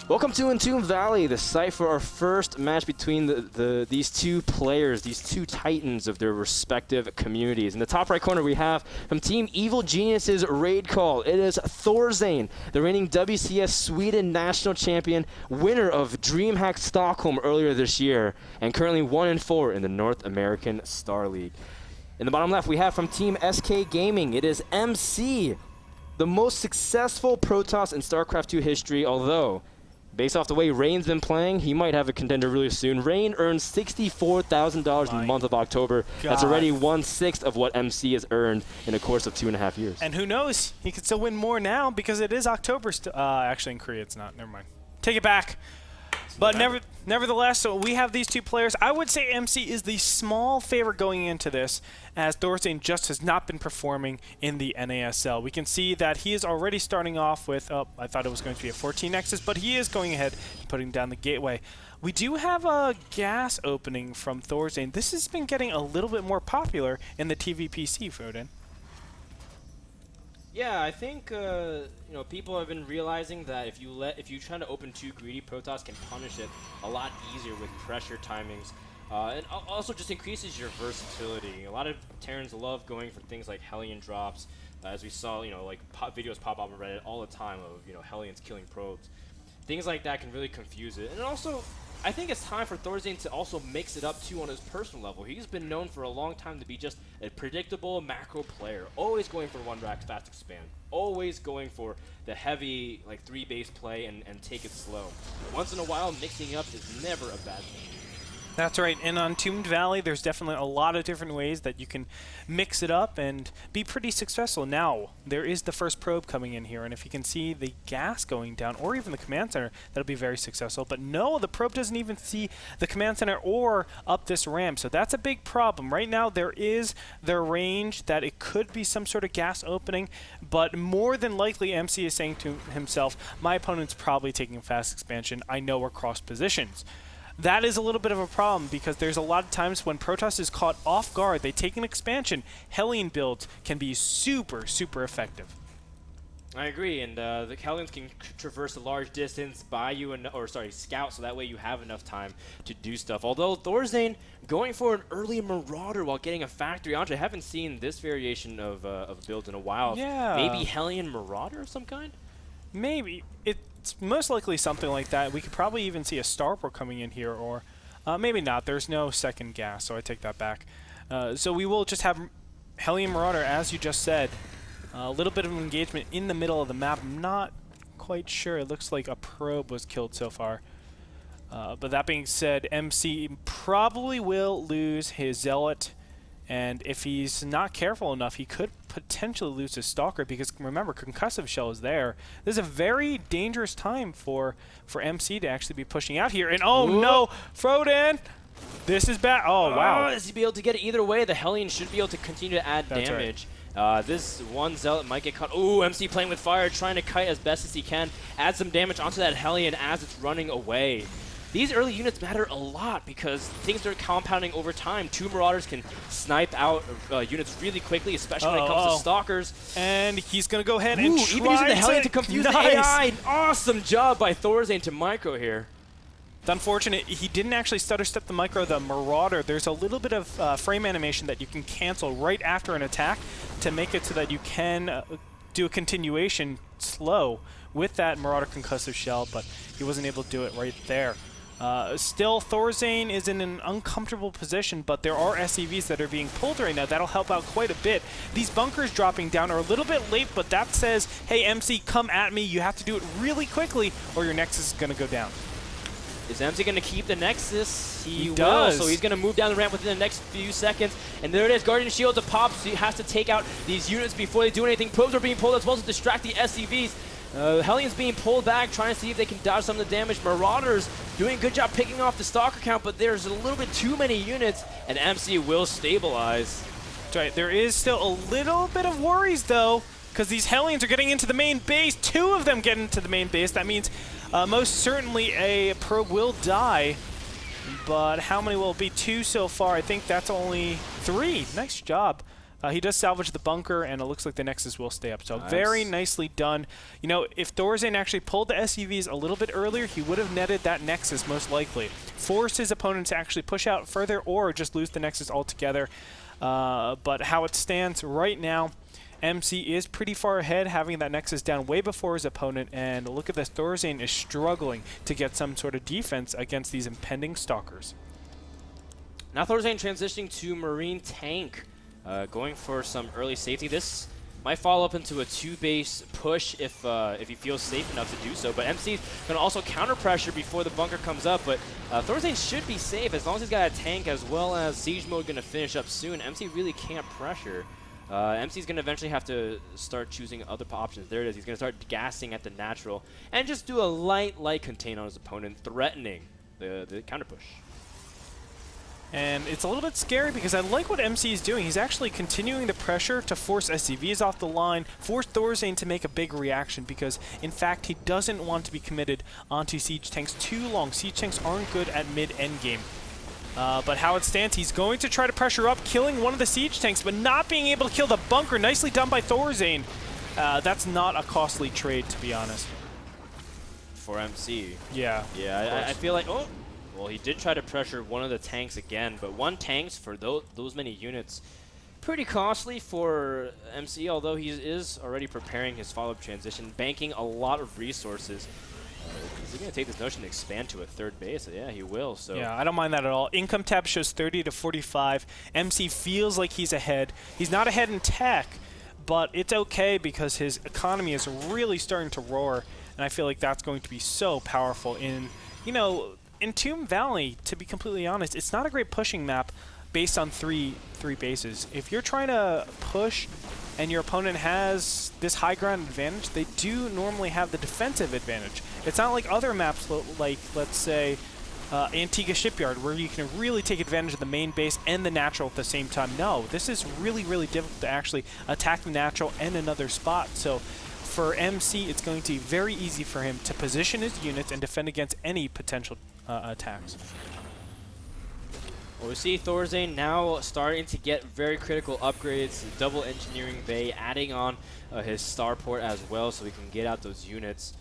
Welcome to Entomb Valley, the site for our first match between these two players, these two titans of their respective communities. In the top right corner, we have from Team Evil Genius's Raid Call. It is ThorZaIN, the reigning WCS Sweden national champion, winner of DreamHack Stockholm earlier this year, and currently 1-4 in the North American Star League. In the bottom left, we have from Team SK Gaming. It is MC, the most successful Protoss in StarCraft II history, although based off the way Rain's been playing, he might have a contender really soon. Rain earned $64,000 in the month of October. God. That's already 1/6 of what MC has earned in a course of 2.5 years. And who knows? He could still win more now because it is October. Actually, in Korea, it's not. Never mind. Take it back. But nevertheless, so we have these two players. I would say MC is the small favorite going into this, as ThorZaIN just has not been performing in the NASL. We can see that he is already starting off with, I thought it was going to be a 14 Nexus, but he is going ahead and putting down the gateway. We do have a gas opening from ThorZaIN. This has been getting a little bit more popular in the TVPC, Foden. Yeah, I think people have been realizing that if you try to open too greedy, Protoss can punish it a lot easier with pressure timings. And also just increases your versatility. A lot of Terrans love going for things like Hellion drops, as we saw, videos pop up on Reddit all the time of, Hellions killing probes. Things like that can really confuse it. And also, I think it's time for ThorZaIN to also mix it up too on his personal level. He's been known for a long time to be just a predictable macro player, always going for one rack fast expand, always going for the heavy 3 base play and take it slow. Once in a while, mixing up is never a bad thing. That's right, and on Entombed Valley, there's definitely a lot of different ways that you can mix it up and be pretty successful. Now, there is the first probe coming in here, and if you can see the gas going down, or even the command center, that'll be very successful. But no, the probe doesn't even see the command center or up this ramp, so that's a big problem. Right now, there is the range that it could be some sort of gas opening, but more than likely, MC is saying to himself, my opponent's probably taking fast expansion. I know we're cross positions. That is a little bit of a problem because there's a lot of times when Protoss is caught off guard, they take an expansion. Hellion builds can be super, super effective. I agree, and the Hellions can traverse a large distance, scout, so that way you have enough time to do stuff. Although ThorZaIN going for an early Marauder while getting a factory onto, I haven't seen this variation of builds in a while. Yeah. Maybe Hellion Marauder of some kind? Maybe. It's most likely something like that. We could probably even see a Starport coming in here, or maybe not. There's no second gas, so I take that back. So we will just have Hellion Marauder, as you just said. A little bit of engagement in the middle of the map. I'm not quite sure. It looks like a probe was killed so far. But that being said, MC probably will lose his Zealot. And if he's not careful enough, he could potentially lose his Stalker because, remember, Concussive Shell is there. This is a very dangerous time for MC to actually be pushing out here. And oh no, Frodan! This is bad. Oh, wow. Is he be able to get it either way? The Hellion should be able to continue to add damage. Right. This one Zealot might get caught. Ooh, MC playing with fire, trying to kite as best as he can. Add some damage onto that Hellion as it's running away. These early units matter a lot because things are compounding over time. 2 Marauders can snipe out units really quickly, especially when it comes to Stalkers. And he's going to go ahead and try even using the Hellion to confuse the AI. Awesome job by ThorZaIN to micro here. It's unfortunate he didn't actually stutter step the micro, the Marauder. There's a little bit of frame animation that you can cancel right after an attack to make it so that you can do a continuation slow with that Marauder Concussive Shell, but he wasn't able to do it right there. Still, ThorZaIN is in an uncomfortable position, but there are SCVs that are being pulled right now. That'll help out quite a bit. These bunkers dropping down are a little bit late, but that says, hey, MC, come at me. You have to do it really quickly, or your Nexus is going to go down. Is MC going to keep the Nexus? He does. So he's going to move down the ramp within the next few seconds. And there it is, Guardian Shield to pop, so he has to take out these units before they do anything. Probes are being pulled as well to distract the SCVs. Hellion's being pulled back, trying to see if they can dodge some of the damage. Marauders doing a good job picking off the Stalker count, but there's a little bit too many units, and MC will stabilize. That's right. There is still a little bit of worries, though, because these Hellions are getting into the main base. 2 of them get into the main base. That means most certainly a probe will die, but how many will it be? 2 so far. I think that's only 3. Nice job He does salvage the bunker, and it looks like the Nexus will stay up. So Nice. very nicely done. You know, if ThorZaIN actually pulled the SUVs a little bit earlier, he would have netted that Nexus most likely. Forced his opponent to actually push out further or just lose the Nexus altogether. But how it stands right now, MC is pretty far ahead, having that Nexus down way before his opponent. And look at this, ThorZaIN is struggling to get some sort of defense against these impending Stalkers. Now ThorZaIN transitioning to Marine Tank. Going for some early safety. This might follow up into a 2-base push if he feels safe enough to do so. But MC's going to also counter pressure before the bunker comes up. But ThorZaIN should be safe as long as he's got a tank as well as Siege Mode going to finish up soon. MC really can't pressure. MC's going to eventually have to start choosing other options. There it is. He's going to start gassing at the natural and just do a light contain on his opponent, threatening the counter push. And it's a little bit scary because I like what MC is doing. He's actually continuing the pressure to force SCVs off the line, force ThorZaIN to make a big reaction because, in fact, he doesn't want to be committed onto siege tanks too long. Siege tanks aren't good at mid-end game. But how it stands, he's going to try to pressure up, killing one of the siege tanks, but not being able to kill the bunker. Nicely done by ThorZaIN. That's not a costly trade, to be honest. For MC. Yeah. Yeah, I feel like... Oh. Well, he did try to pressure one of the tanks again, but one tanks for those many units, pretty costly for MC, although he is already preparing his follow-up transition, banking a lot of resources. Is he going to take this notion to expand to a third base? Yeah, he will. So yeah, I don't mind that at all. Income tab shows 30 to 45. MC feels like he's ahead. He's not ahead in tech, but it's okay because his economy is really starting to roar, and I feel like that's going to be so powerful in, you know, in Tomb Valley, to be completely honest, it's not a great pushing map based on three bases. If you're trying to push and your opponent has this high ground advantage, they do normally have the defensive advantage. It's not like other maps like, let's say, Antigua Shipyard, where you can really take advantage of the main base and the natural at the same time. No, this is really difficult to actually attack the natural and another spot. So for MC, it's going to be very easy for him to position his units and defend against any potential attacks. Well, we see ThorZaIN now starting to get very critical upgrades, double engineering bay, adding on his starport as well so he can get out those units.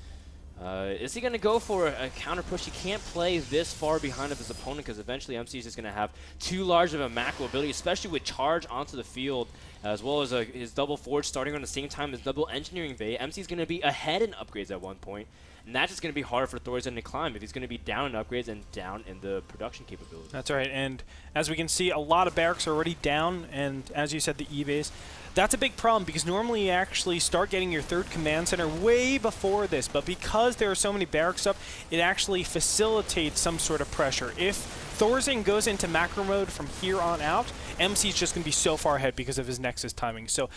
Is he going to go for a counter push? He can't play this far behind of his opponent because eventually MC is just going to have too large of a macro ability, especially with charge onto the field, as well as his double forge starting on the same time as double engineering bay. MC is going to be ahead in upgrades at one point, and that's just going to be hard for ThorZaIN to climb if he's going to be down in upgrades and down in the production capability. That's right, and as we can see, a lot of barracks are already down, and as you said, the E-base. That's a big problem because normally you actually start getting your third command center way before this, but because there are so many barracks up, it actually facilitates some sort of pressure. If ThorZaIN goes into macro mode from here on out, MC is just going to be so far ahead because of his Nexus timing. So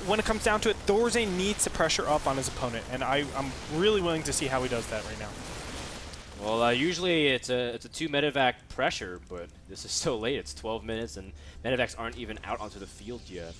when it comes down to it, ThorZaIN needs to pressure up on his opponent, and I'm really willing to see how he does that right now. Well, usually it's a 2 medevac pressure, but this is so late. It's 12 minutes, and medevacs aren't even out onto the field yet.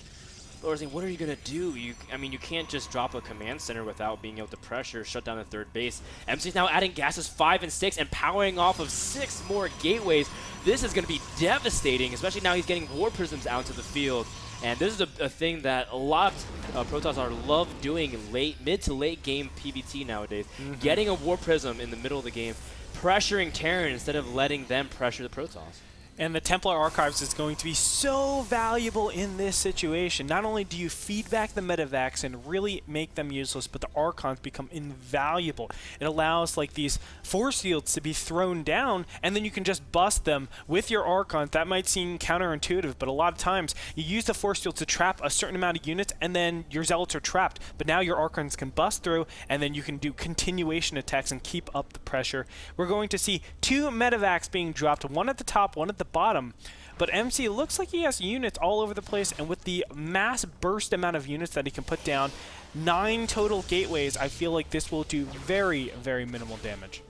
ThorZaIN, what are you going to do? I mean, you can't just drop a command center without being able to pressure, shut down the third base. MC's now adding gases 5 and 6 and powering off of 6 more gateways. This is going to be devastating, especially now he's getting war prisms out to the field. And this is a thing that a lot of Protoss are love doing mid to late game PvT nowadays. Getting a war prism in the middle of the game, pressuring Terran instead of letting them pressure the Protoss. And the Templar Archives is going to be so valuable in this situation. Not only do you feed back the medevacs and really make them useless, but the Archons become invaluable. It allows like these force fields to be thrown down, and then you can just bust them with your Archons. That might seem counterintuitive, but a lot of times you use the force field to trap a certain amount of units, and then your Zealots are trapped. But now your Archons can bust through, and then you can do continuation attacks and keep up the pressure. We're going to see 2 medevacs being dropped, one at the top, one at the bottom, but MC looks like he has units all over the place, and with the mass burst amount of units that he can put down, 9 total gateways, I feel like this will do very minimal damage.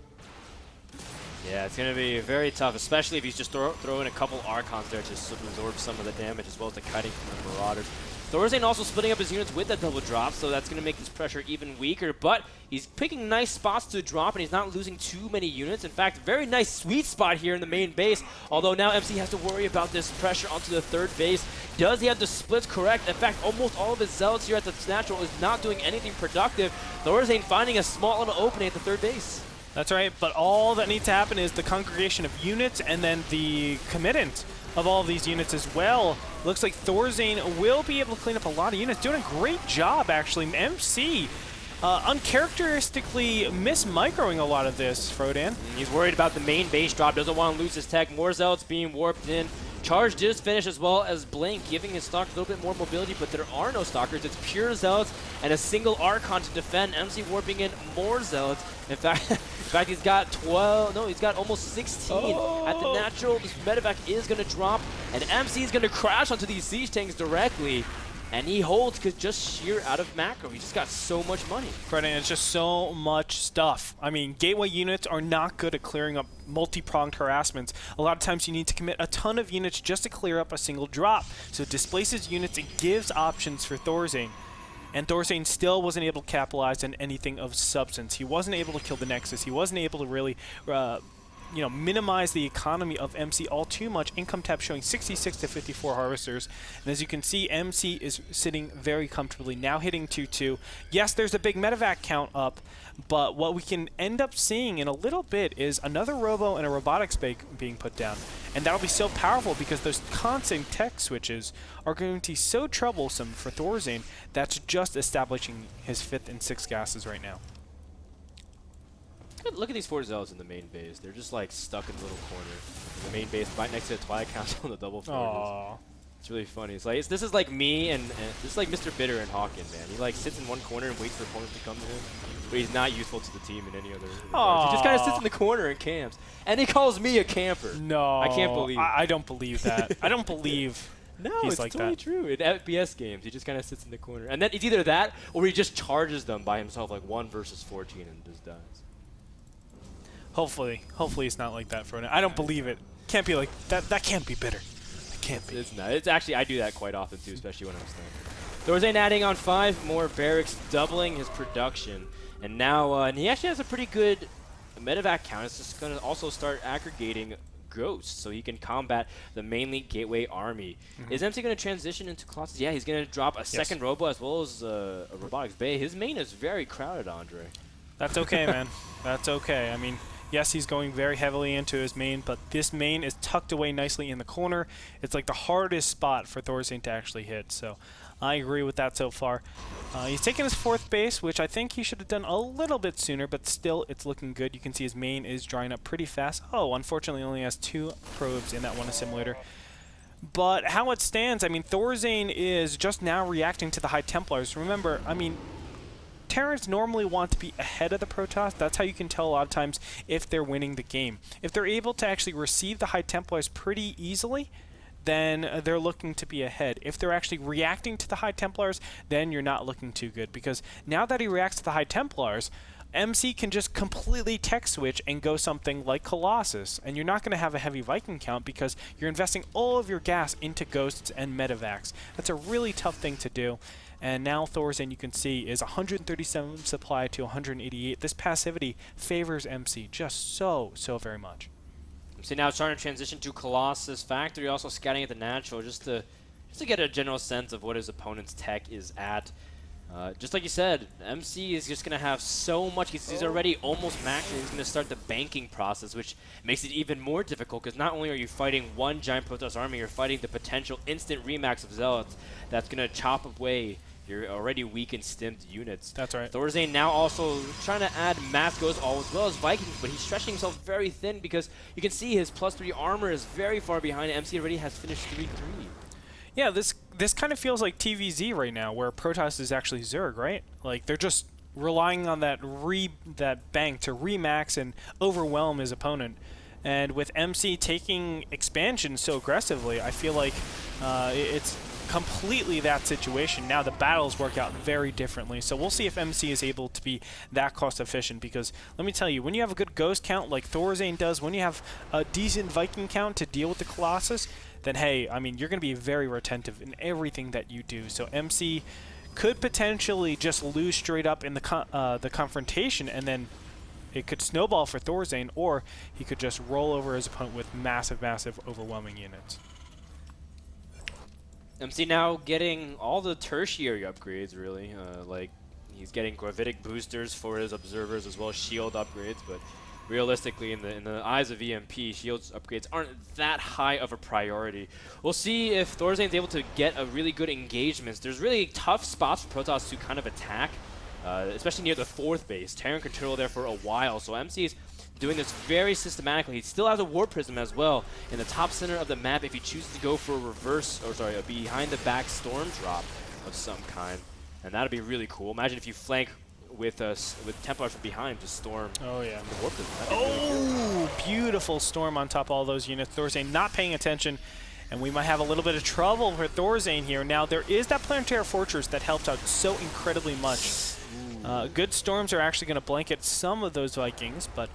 Yeah, it's going to be very tough, especially if he's just throwing a couple Archons there to absorb some of the damage, as well as the cutting from the Marauders. ThorZaIN also splitting up his units with that double drop, so that's going to make his pressure even weaker, but he's picking nice spots to drop, and he's not losing too many units. In fact, very nice sweet spot here in the main base, although now MC has to worry about this pressure onto the third base. Does he have the splits correct? In fact, almost all of his zealots here at the natural is not doing anything productive. ThorZaIN finding a small little opening at the third base. That's right, but all that needs to happen is the congregation of units and then the commitment of all of these units as well. Looks like ThorZaIN will be able to clean up a lot of units. Doing a great job, actually. MC uncharacteristically mismicroing a lot of this, Frodan. He's worried about the main base drop, doesn't want to lose his tech. More zealots being warped in. Charge just finished, as well as Blink, giving his stock a little bit more mobility, but there are no stalkers. It's pure zealots and a single Archon to defend. MC warping in more zealots. In fact, he's got 12. No, he's got almost 16 at the natural. This medevac is going to drop, and MC is going to crash onto these siege tanks directly. And he holds because just sheer out of macro. He just got so much money. Frodan, it's just so much stuff. I mean, gateway units are not good at clearing up multi-pronged harassments. A lot of times you need to commit a ton of units just to clear up a single drop. So it displaces units, it gives options for ThorZaIN. And ThorZaIN still wasn't able to capitalize on anything of substance. He wasn't able to kill the Nexus. He wasn't able to really minimize the economy of MC all too much. Income tab showing 66 to 54 harvesters. And as you can see, MC is sitting very comfortably, now hitting 2-2. Yes, there's a big medevac count up, but what we can end up seeing in a little bit is another robo and a robotics being put down. And that'll be so powerful because those constant tech switches are going to be so troublesome for ThorZaIN that's just establishing his 5th and 6th gases right now. Look at these 4 zealots in the main base. They're just like stuck in the little corner. In the main base, right next to the Twilight Council on the double forges. It's really funny. It's like this is like me and this is like Mr. Bitter and Hawken, man. He like sits in one corner and waits for opponents to come to him, but he's not useful to the team in any other regards. He just kind of sits in the corner and camps, and he calls me a camper. No, I can't believe. I don't believe that. I don't believe. No, he's it's like totally that. true. In FPS games, he just kind of sits in the corner, and then it's either that or he just charges them by himself, like 1 versus 14, and just dies. Hopefully it's not like that for now. I don't believe it. Can't be like that. That can't be bitter. It can't be. It's not. It's actually, I do that quite often too, especially when I'm stunned. ThorZaIN adding on 5 more barracks, doubling his production, and now and he actually has a pretty good medevac count. It's just going to also start aggregating ghosts, so he can combat the mainly gateway army. Is MC going to transition into Colossus? Yeah, he's going to drop a second robo as well as a robotics bay. His main is very crowded, Andre. That's okay, man. That's okay. I mean, yes, he's going very heavily into his main, but this main is tucked away nicely in the corner. It's like the hardest spot for ThorZaIN to actually hit, so I agree with that so far. He's taking his 4th base, which I think he should have done a little bit sooner, but still, it's looking good. You can see his main is drying up pretty fast. Oh, unfortunately, he only has 2 probes in that one assimilator. But how it stands, I mean, ThorZaIN is just now reacting to the High Templars. Remember, I mean, Terrans normally want to be ahead of the Protoss. That's how you can tell a lot of times if they're winning the game. If they're able to actually receive the High Templars pretty easily, then they're looking to be ahead. If they're actually reacting to the High Templars, then you're not looking too good, because now that he reacts to the High Templars, MC can just completely tech switch and go something like Colossus, and you're not going to have a heavy Viking count because you're investing all of your gas into ghosts and medevacs. That's a really tough thing to do. And now ThorZaIN, you can see, is 137 supply to 188. This passivity favors MC just so very much. MC now starting to transition to Colossus Factory, also scouting at the natural just to get a general sense of what his opponent's tech is at. Just like you said, MC is just going to have so much. He's already almost maxed. He's going to start the banking process, which makes it even more difficult because not only are you fighting one giant Protoss army, you're fighting the potential instant remax of Zealots that's going to chop away your already weak and stimmed units. That's right. ThorZaIN now also trying to add mass ghosts all as well as Vikings, but he's stretching himself very thin because you can see his +3 armor is very far behind. MC already has finished 3-3. Yeah, this kind of feels like TVZ right now, where Protoss is actually Zerg, right? Like, they're just relying on that bank to remax and overwhelm his opponent. And with MC taking expansion so aggressively, I feel like it's completely that situation. Now the battles work out very differently, so we'll see if MC is able to be that cost efficient, because let me tell you, when you have a good ghost count like ThorZaIN does, when you have a decent Viking count to deal with the Colossus, then hey, I mean, you're going to be very retentive in everything that you do. So MC could potentially just lose straight up in the confrontation, and then it could snowball for ThorZaIN, or he could just roll over his opponent with massive, massive, overwhelming units. MC now getting all the tertiary upgrades, really. Like, he's getting gravitic boosters for his observers as well as shield upgrades, but realistically, in the eyes of EMP, shields upgrades aren't that high of a priority. We'll see if ThorZaIN is able to get a really good engagement. There's really tough spots for Protoss to kind of attack, especially near the 4th base. Terran control there for a while, so MC is doing this very systematically. He still has a Warp Prism as well in the top center of the map if he chooses to go for a reverse, or sorry, a behind-the-back storm drop of some kind. And that'd be really cool. Imagine if you flank with Templar from behind to storm. Oh yeah. The Warp Prism. Oh, really cool. Beautiful storm on top of all those units. ThorZaIN not paying attention, and we might have a little bit of trouble for ThorZaIN here. Now there is that Planetary Fortress that helped out so incredibly much. Good storms are actually going to blanket some of those Vikings, but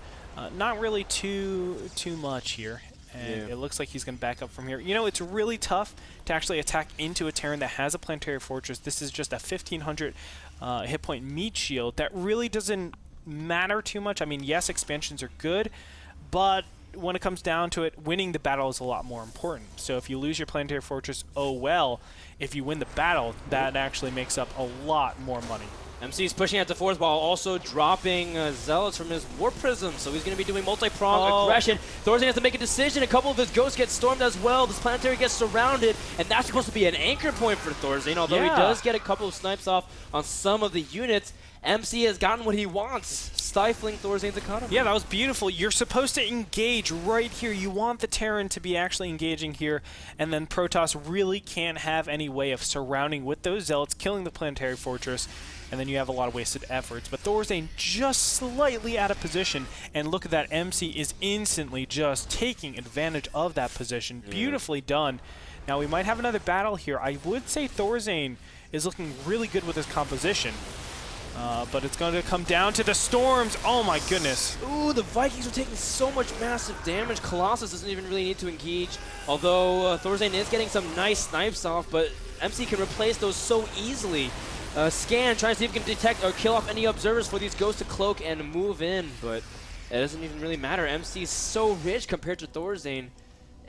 not really too much here. And it looks like he's going to back up from here. You know, it's really tough to actually attack into a Terran that has a Planetary Fortress. This is just a 1,500 hit point meat shield. That really doesn't matter too much. I mean, yes, expansions are good, but when it comes down to it, winning the battle is a lot more important. So if you lose your Planetary Fortress, oh well. If you win the battle, that actually makes up a lot more money. MC's pushing at the 4th while also dropping Zealots from his Warp Prism, so he's going to be doing multi-prong aggression. ThorZaIN has to make a decision. A couple of his ghosts get stormed as well. This planetary gets surrounded, and that's supposed to be an anchor point for ThorZaIN, although he does get a couple of snipes off on some of the units. MC has gotten what he wants, stifling ThorZaIN's economy. Yeah, that was beautiful. You're supposed to engage right here. You want the Terran to be actually engaging here, and then Protoss really can't have any way of surrounding with those Zealots, killing the Planetary Fortress, and then you have a lot of wasted efforts. But ThorZaIN just slightly out of position, and look at that. MC is instantly just taking advantage of that position. Beautifully done. Now, we might have another battle here. I would say ThorZaIN is looking really good with his composition. But it's going to come down to the storms. Oh my goodness. Ooh, the Vikings are taking so much massive damage. Colossus doesn't even really need to engage. Although ThorZaIN is getting some nice snipes off, but MC can replace those so easily. Scan, trying to see if he can detect or kill off any observers for these ghosts to cloak and move in, but it doesn't even really matter. MC is so rich compared to ThorZaIN.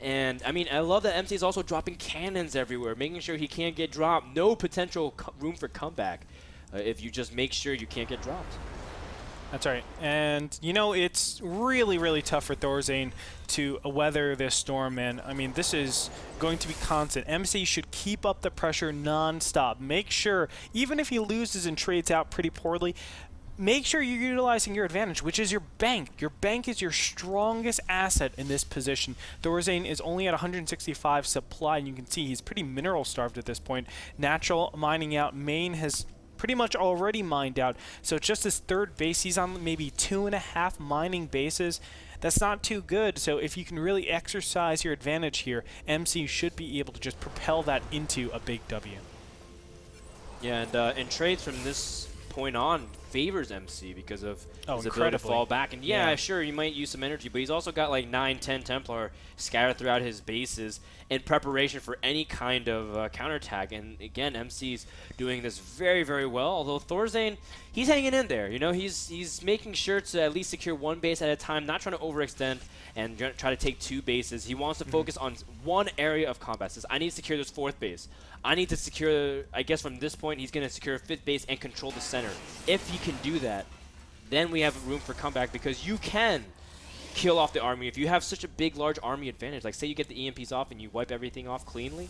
And, I mean, I love that MC is also dropping cannons everywhere, making sure he can't get dropped. No potential room for comeback. If you just make sure you can't get dropped. That's right. And, you know, it's really, really tough for ThorZaIN to weather this storm, man. I mean, this is going to be constant. MC should keep up the pressure non-stop. Make sure, even if he loses and trades out pretty poorly, make sure you're utilizing your advantage, which is your bank. Your bank is your strongest asset in this position. ThorZaIN is only at 165 supply, and you can see he's pretty mineral starved at this point. Natural mining out. Main has pretty much already mined out, so it's just his 3rd base. He's on maybe 2.5 mining bases. That's not too good, so if you can really exercise your advantage here, MC should be able to just propel that into a big W. Yeah, and trades from this point on favors MC because of his ability to fall back. And yeah, sure, you might use some energy, but he's also got like 9-10 Templar scattered throughout his bases in preparation for any kind of counterattack. And again, MC's doing this very, very well, although ThorZaIN, he's hanging in there. You know, he's making sure to at least secure 1 base at a time, not trying to overextend and try to take 2 bases. He wants to focus on one area of combat. Says, I need to secure this 4th base. I need to secure, I guess from this point, he's going to secure a 5th base and control the center. If he can do that, then we have room for comeback, because you can kill off the army. If you have such a big, large army advantage, like say you get the EMPs off and you wipe everything off cleanly,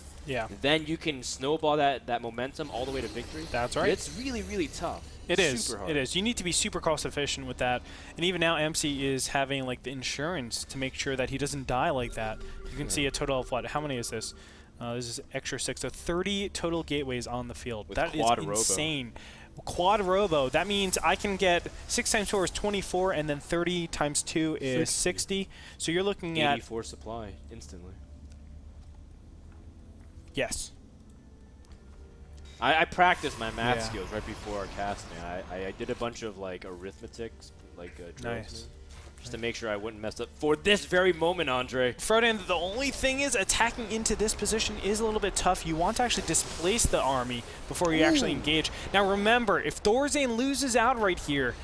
then you can snowball that momentum all the way to victory. That's right. But it's really, really tough. It is. Super hard. It is. You need to be super cost efficient with that. And even now, MC is having like the insurance to make sure that he doesn't die like that. You can see a total of what? How many is this? This is extra 6, so 30 total gateways on the field. That is insane. Quad robo. That means I can get 6 times 4 is 24, and then 30 times 2 is 60. So you're looking at 84 supply instantly. Yes. I practiced my math skills right before our casting. I did a bunch of like arithmetic, like drills. Nice. just to make sure I wouldn't mess up for this very moment, Andre. Frodan, the only thing is attacking into this position is a little bit tough. You want to actually displace the army before you actually engage. Now remember, if ThorZaIN loses out right here,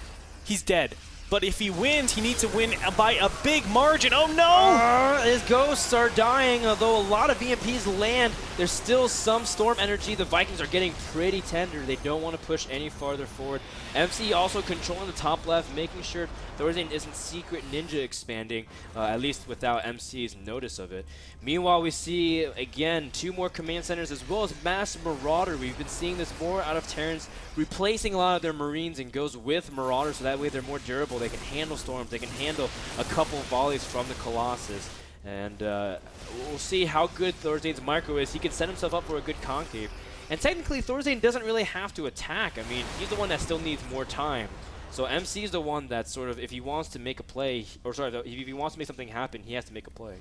he's dead. But if he wins, he needs to win by a big margin. Oh no! His ghosts are dying, although a lot of EMPs land. There's still some storm energy. The Vikings are getting pretty tender. They don't want to push any farther forward. MC also controlling the top left, making sure ThorZaIN isn't secret ninja expanding, at least without MC's notice of it. Meanwhile, we see, again, 2 more command centers as well as mass Marauder. We've been seeing this more out of Terrans, replacing a lot of their Marines and goes with Marauder, so that way they're more durable. They can handle storms. They can handle a couple volleys from the Colossus. And we'll see how good ThorZaIN's micro is. He can set himself up for a good concave. And technically, ThorZaIN doesn't really have to attack. I mean, he's the one that still needs more time. So MC is the one that sort of, if he wants to make a play, or sorry, if he wants to make something happen, he has to make a play.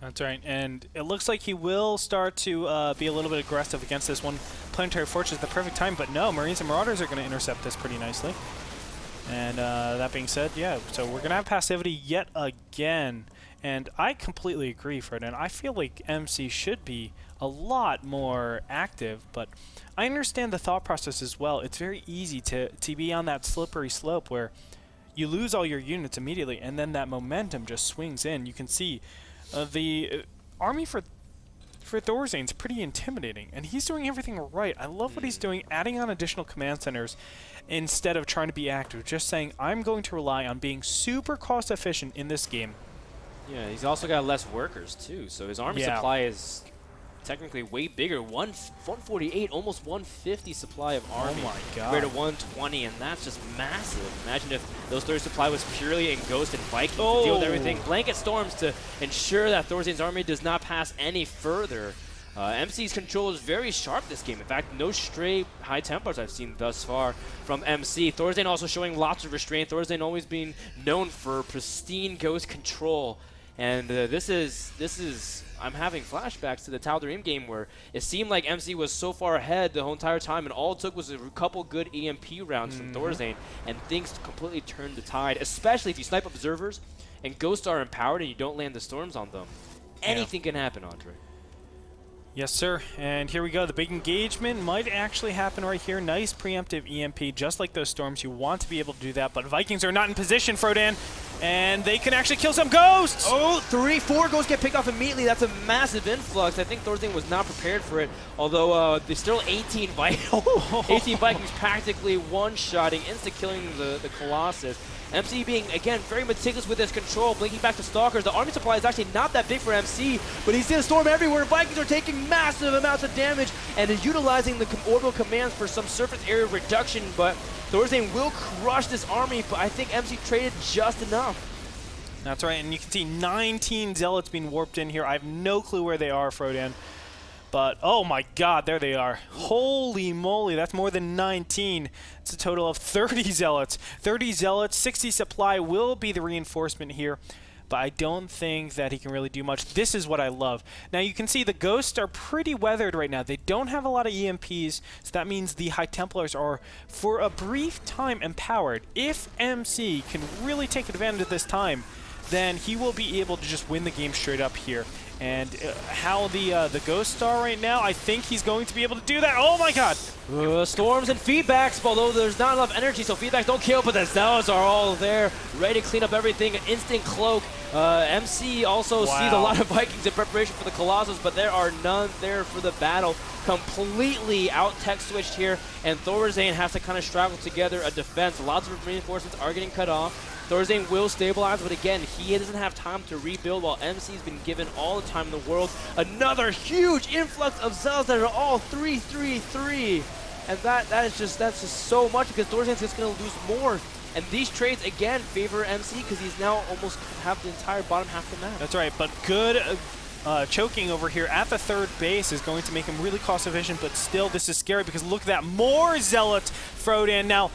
That's right, and it looks like he will start to be a little bit aggressive against this one. Planetary Fortress at the perfect time, but no, Marines and Marauders are going to intercept this pretty nicely. And that being said, yeah, so we're going to have passivity yet again. And I completely agree, Fred, and I feel like MC should be a lot more active, but I understand the thought process as well. It's very easy to be on that slippery slope where you lose all your units immediately, and then that momentum just swings in. You can see the army for ThorZaIN's pretty intimidating, and he's doing everything right. I love what he's doing, adding on additional command centers instead of trying to be active, just saying, I'm going to rely on being super cost efficient in this game. Yeah, he's also got less workers, too, so his army supply is technically way bigger. 148, almost 150 supply of army. Oh my god. Compared to 120, and that's just massive. Imagine if those 30 supply was purely in Ghost and Viking to deal with everything. Blanket storms to ensure that ThorZaIN's army does not pass any further. MC's control is very sharp this game. In fact, no stray high Templars I've seen thus far from MC. ThorZaIN also showing lots of restraint. ThorZaIN always being known for pristine Ghost control. And this is I'm having flashbacks to the Tal'Darim game where it seemed like MC was so far ahead the whole entire time, and all it took was a couple good EMP rounds from ThorZaIN, and things completely turned the tide, especially if you snipe observers and Ghosts are empowered and you don't land the storms on them. Anything can happen, Andre. Yes, sir. And here we go. The big engagement might actually happen right here. Nice preemptive EMP, just like those storms. You want to be able to do that, but Vikings are not in position, Frodan, and they can actually kill some ghosts! Oh, 3-4 ghosts get picked off immediately. That's a massive influx. I think ThorZaIN was not prepared for it, although there's still 18 Vikings practically one-shotting, insta-killing the Colossus. MC being, again, very meticulous with his control, blinking back to Stalkers. The army supply is actually not that big for MC, but he's in a storm everywhere. Vikings are taking massive amounts of damage and is utilizing the orbital commands for some surface area reduction, but ThorZaIN will crush this army, but I think MC traded just enough. That's right, and you can see 19 Zealots being warped in here. I have no clue where they are, Frodan. But, oh my god, there they are. Holy moly, that's more than 19. It's a total of 30 Zealots. 30 Zealots, 60 supply will be the reinforcement here. But I don't think that he can really do much. This is what I love. Now, you can see the Ghosts are pretty weathered right now. They don't have a lot of EMPs, so that means the High Templars are, for a brief time, empowered. If MC can really take advantage of this time, then he will be able to just win the game straight up here. And how the Ghosts are right now, I think he's going to be able to do that. Oh my god! Storms and feedbacks, although there's not enough energy, so feedbacks don't kill, but the Zealots are all there, ready to clean up everything. An instant cloak. MC also sees a lot of Vikings in preparation for the Colossus, but there are none there for the battle. Completely out-tech switched here, and ThorZaIN has to kind of struggle together a defense. Lots of reinforcements are getting cut off. ThorZaIN will stabilize, but again, he doesn't have time to rebuild while MC's been given all the time in the world. Another huge influx of Zealots that are all 3-3-3. And that's just so much because ThorZaIN's just going to lose more. And these trades, again, favor MC because he's now almost have the entire bottom half of the map. That's right, but good choking over here at the third base is going to make him really cost efficient, but still this is scary because look at that. More Zealots, Frodan. Now,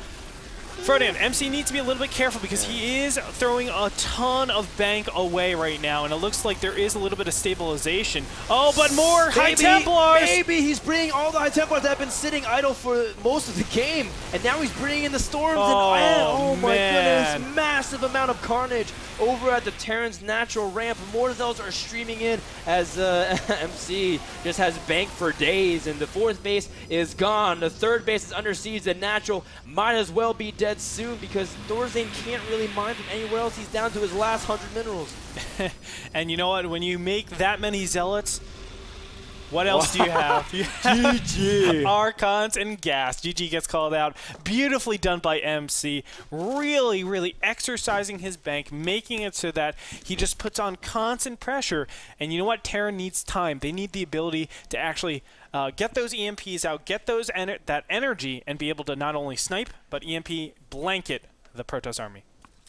Frodan, MC needs to be a little bit careful because he is throwing a ton of bank away right now, and it looks like there is a little bit of stabilization. Oh, but more High Templars! Maybe he's bringing all the High Templars that have been sitting idle for most of the game, and now he's bringing in the Storms, oh my goodness, massive amount of carnage over at the Terran's natural ramp. More Zells are streaming in as MC just has bank for days, and the 4th base is gone. The 3rd base is under siege. The natural might as well be dead soon because ThorZaIN can't really mine from anywhere else. He's down to his last 100 minerals. And you know what? When you make that many Zealots, what else do you have? You have GG. Archons and Gas. GG gets called out. Beautifully done by MC. Really, really exercising his bank, making it so that he just puts on constant pressure. And you know what? Terran needs time. They need the ability to actually get those EMPs out, get those that energy, and be able to not only snipe, but EMP blanket the Protoss army.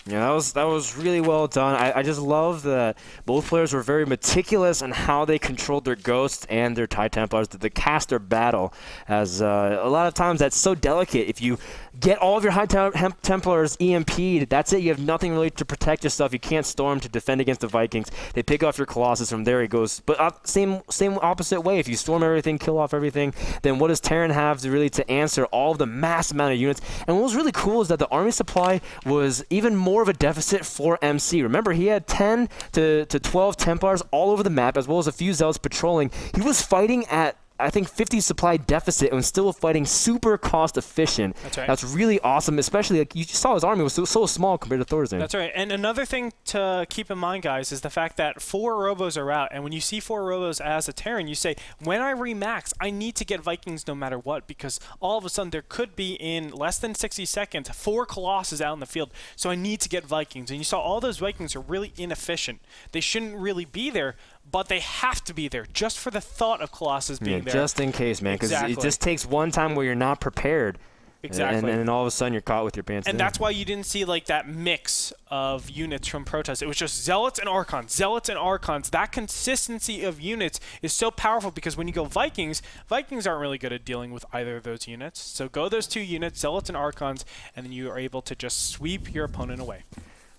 Yeah, that was really well done. I just love that both players were very meticulous in how they controlled their ghosts and their TIE Templars, the caster battle, as a lot of times that's so delicate. If you get all of your High Templars EMP'd, that's it. You have nothing really to protect yourself. You can't storm to defend against the Vikings. They pick off your Colossus. From there it goes. But same opposite way. If you storm everything, kill off everything, then what does Terran have to answer all of the mass amount of units? And what was really cool is that the army supply was even more of a deficit for MC. Remember, he had 10 to 12 Templars all over the map, as well as a few Zealots patrolling. He was fighting at, I think, 50 supply deficit and was still fighting super cost efficient. That's right. That's really awesome, especially like you saw his army was so small compared to ThorZaIN. That's right. And another thing to keep in mind, guys, is the fact that 4 Robos are out. And when you see 4 Robos as a Terran, you say, when I remax, I need to get Vikings no matter what, because all of a sudden there could be, in less than 60 seconds, 4 Colossus out in the field. So I need to get Vikings. And you saw all those Vikings are really inefficient. They shouldn't really be there, but they have to be there just for the thought of Colossus being there. Just in case, man, because exactly. It just takes one time where you're not prepared. Exactly. And then all of a sudden you're caught with your pants And down. that's why you didn't see like that mix of units from Protoss. It was just Zealots and Archons, Zealots and Archons. That consistency of units is so powerful because when you go Vikings, Vikings aren't really good at dealing with either of those units. So go those 2 units, Zealots and Archons, and then you are able to just sweep your opponent away.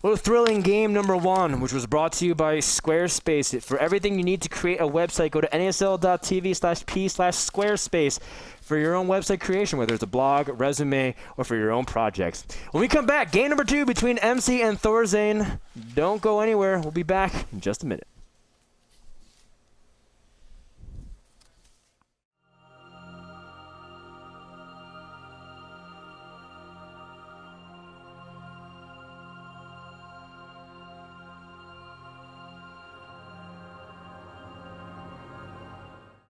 What a thrilling game number 1, which was brought to you by Squarespace. For everything you need to create a website, go to nasl.tv/p/squarespace for your own website creation, whether it's a blog, resume, or for your own projects. When we come back, game number 2 between MC and ThorZaIN. Don't go anywhere. We'll be back in just a minute.